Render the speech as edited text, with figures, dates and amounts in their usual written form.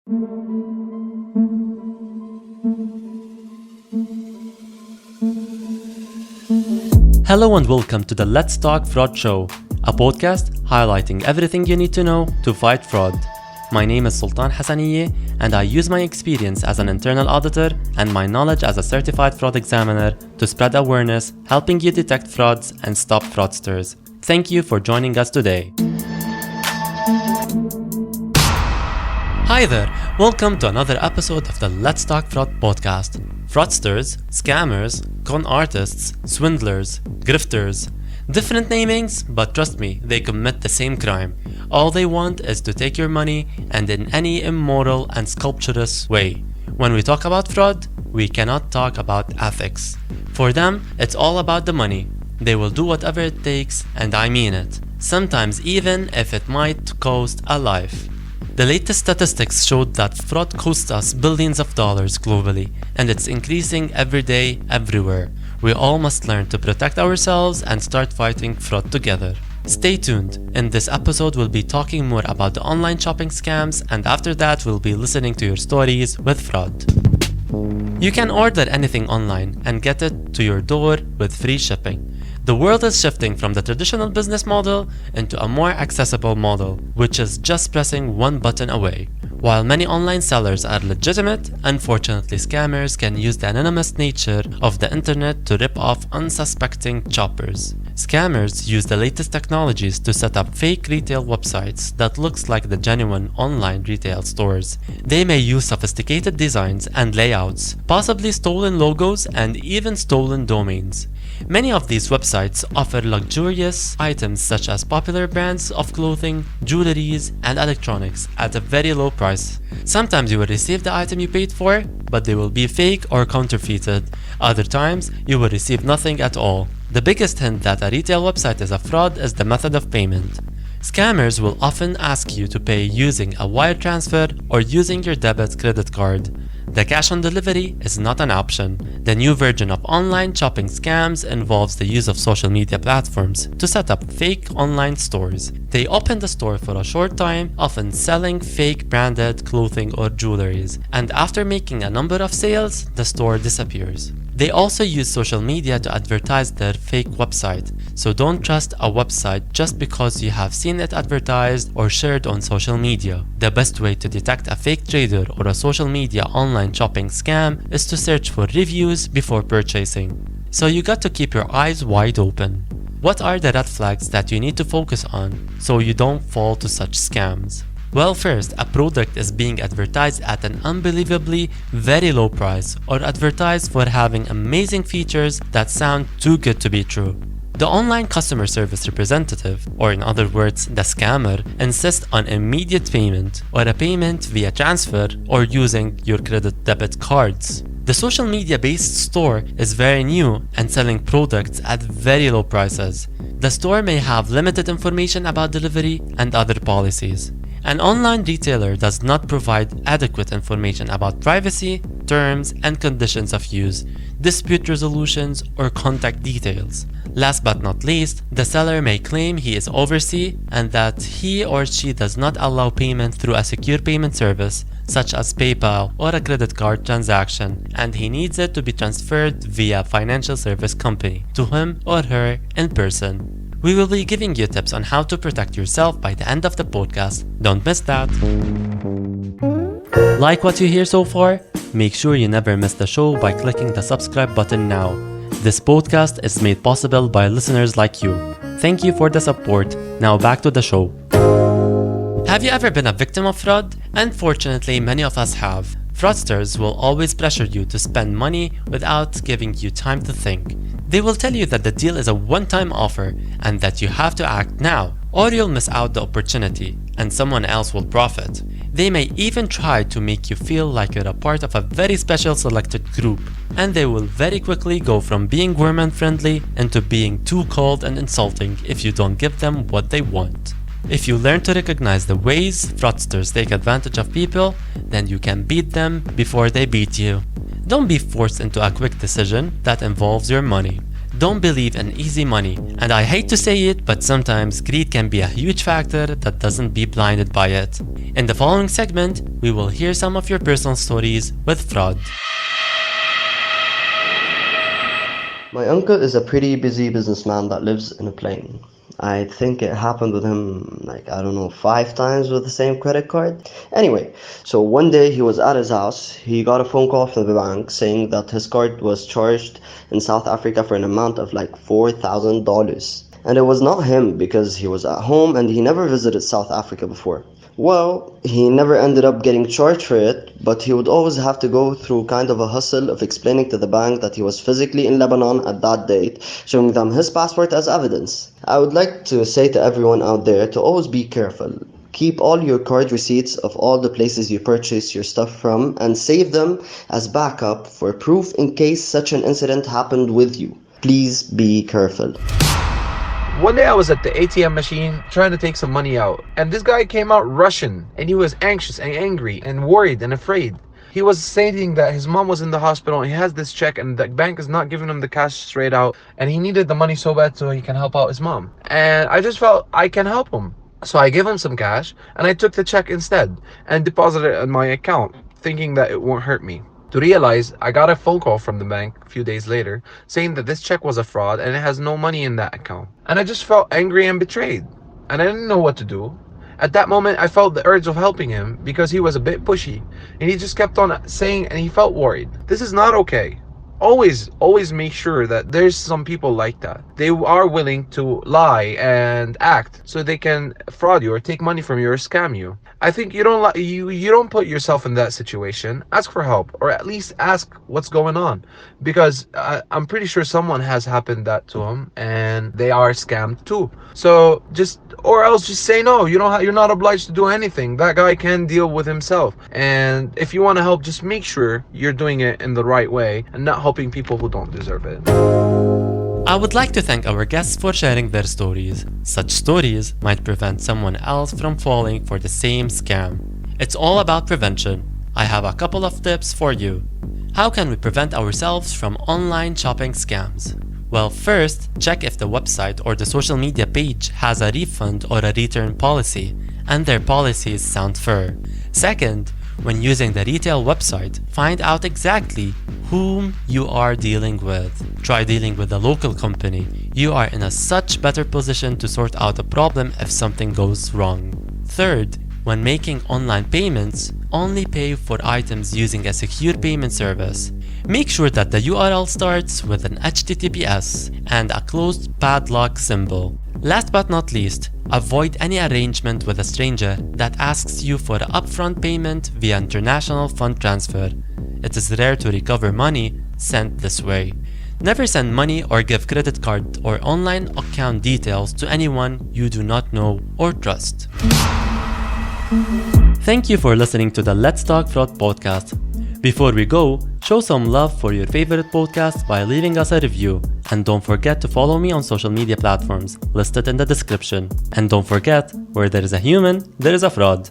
Hello and welcome to the Let's Talk Fraud Show, a podcast highlighting everything you need to know to fight fraud. My name is Soltan Hassanieh, and I use my experience as an internal auditor and my knowledge as a certified fraud examiner to spread awareness, helping you detect frauds and stop fraudsters. Thank you for joining us today. Hi there, welcome to another episode of the Let's Talk Fraud podcast. Fraudsters, scammers, con artists, swindlers, grifters. Different namings, but trust me, they commit the same crime. All they want is to take your money, and in any immoral and sculpturous way. When we talk about fraud, we cannot talk about ethics. For them, it's all about the money. They will do whatever it takes, and I mean it. Sometimes even if it might cost a life. The latest statistics showed that fraud costs us billions of dollars globally, and it's increasing every day, everywhere. We all must learn to protect ourselves and start fighting fraud together. Stay tuned. In this episode, we'll be talking more about the online shopping scams, and after that, we'll be listening to your stories with fraud. You can order anything online and get it to your door with free shipping. The world is shifting from the traditional business model into a more accessible model, which is just pressing one button away. While many online sellers are legitimate, unfortunately scammers can use the anonymous nature of the internet to rip off unsuspecting shoppers. Scammers use the latest technologies to set up fake retail websites that looks like the genuine online retail stores. They may use sophisticated designs and layouts, possibly stolen logos and even stolen domains. Many of these websites offer luxurious items such as popular brands of clothing, jewelries, and electronics at a very low price. Sometimes you will receive the item you paid for, but they will be fake or counterfeited. Other times, you will receive nothing at all. The biggest hint that a retail website is a fraud is the method of payment. Scammers will often ask you to pay using a wire transfer or using your debit credit card. The cash on delivery is not an option. The new version of online shopping scams involves the use of social media platforms to set up fake online stores. They open the store for a short time, often selling fake branded clothing or jewelries, and after making a number of sales, the store disappears. They also use social media to advertise their fake website, so don't trust a website just because you have seen it advertised or shared on social media. The best way to detect a fake trader or a social media online shopping scam is to search for reviews before purchasing. So you got to keep your eyes wide open. What are the red flags that you need to focus on so you don't fall to such scams? Well, first, a product is being advertised at an unbelievably very low price or advertised for having amazing features that sound too good to be true. The online customer service representative, or in other words, the scammer, insists on immediate payment or a payment via transfer or using your credit debit cards. The social media-based store is very new and selling products at very low prices. The store may have limited information about delivery and other policies. An online retailer does not provide adequate information about privacy, terms and conditions of use, dispute resolutions, or contact details. Last but not least, the seller may claim he is overseas and that he or she does not allow payment through a secure payment service, such as PayPal or a credit card transaction, and he needs it to be transferred via a financial service company to him or her in person. We will be giving you tips on how to protect yourself by the end of the podcast. Don't miss that. Like what you hear so far? Make sure you never miss the show by clicking the subscribe button now. This podcast is made possible by listeners like you. Thank you for the support. Now back to the show. Have you ever been a victim of fraud? Unfortunately, many of us have. Fraudsters will always pressure you to spend money without giving you time to think. They will tell you that the deal is a one-time offer and that you have to act now, or you'll miss out the opportunity and someone else will profit. They may even try to make you feel like you're a part of a very special selected group, and they will very quickly go from being warm and friendly into being too cold and insulting if you don't give them what they want. If you learn to recognize the ways fraudsters take advantage of people, then you can beat them before they beat you. Don't be forced into a quick decision that involves your money. Don't believe in easy money, and I hate to say it, but sometimes greed can be a huge factor that doesn't be blinded by it. In the following segment, we will hear some of your personal stories with fraud. My uncle is a pretty busy businessman that lives in a plane. I think it happened with him, 5 times with the same credit card. Anyway, so one day he was at his house. He got a phone call from the bank saying that his card was charged in South Africa for an amount of like $4,000. And it was not him because he was at home and he never visited South Africa before. Well, he never ended up getting charged for it, but he would always have to go through kind of a hustle of explaining to the bank that he was physically in Lebanon at that date, showing them his passport as evidence. I would like to say to everyone out there to always be careful. Keep all your card receipts of all the places you purchase your stuff from and save them as backup for proof in case such an incident happened with you. Please be careful. One day I was at the ATM machine trying to take some money out, and this guy came out Russian, and he was anxious and angry and worried and afraid. He was stating that his mom was in the hospital and he has this check and the bank is not giving him the cash straight out, and he needed the money so bad so he can help out his mom. And I just felt I can help him. So I gave him some cash and I took the check instead and deposited it in my account, thinking that it won't hurt me. To realize, I got a phone call from the bank a few days later saying that this check was a fraud and it has no money in that account. And I just felt angry and betrayed. And I didn't know what to do. At that moment, I felt the urge of helping him because he was a bit pushy. And he just kept on saying, and he felt worried. This is not okay. Always make sure that there's some people like that. They are willing to lie and act so they can fraud you or take money from you or scam you. I think you don't put yourself in that situation. Ask for help, or at least ask what's going on, because I'm pretty sure someone has happened that to them and they are scammed too. So or else just say no. You're not obliged to do anything. That guy can deal with himself. And if you want to help, just make sure you're doing it in the right way and not helping people who don't deserve it. I would like to thank our guests for sharing their stories. Such stories might prevent someone else from falling for the same scam. It's all about prevention. I have a couple of tips for you. How can we prevent ourselves from online shopping scams? Well, first, check if the website or the social media page has a refund or a return policy, and their policies sound fair. Second, when using the retail website, find out exactly whom you are dealing with. Try dealing with a local company. You are in a such better position to sort out a problem if something goes wrong. Third, when making online payments, only pay for items using a secure payment service. Make sure that the URL starts with an HTTPS and a closed padlock symbol. Last but not least, avoid any arrangement with a stranger that asks you for an upfront payment via international fund transfer. It is rare to recover money sent this way. Never send money or give credit card or online account details to anyone you do not know or trust. Thank you for listening to the Let's Talk Fraud podcast. Before we go, show some love for your favorite podcast by leaving us a review. And don't forget to follow me on social media platforms listed in the description. And don't forget, where there is a human, there is a fraud.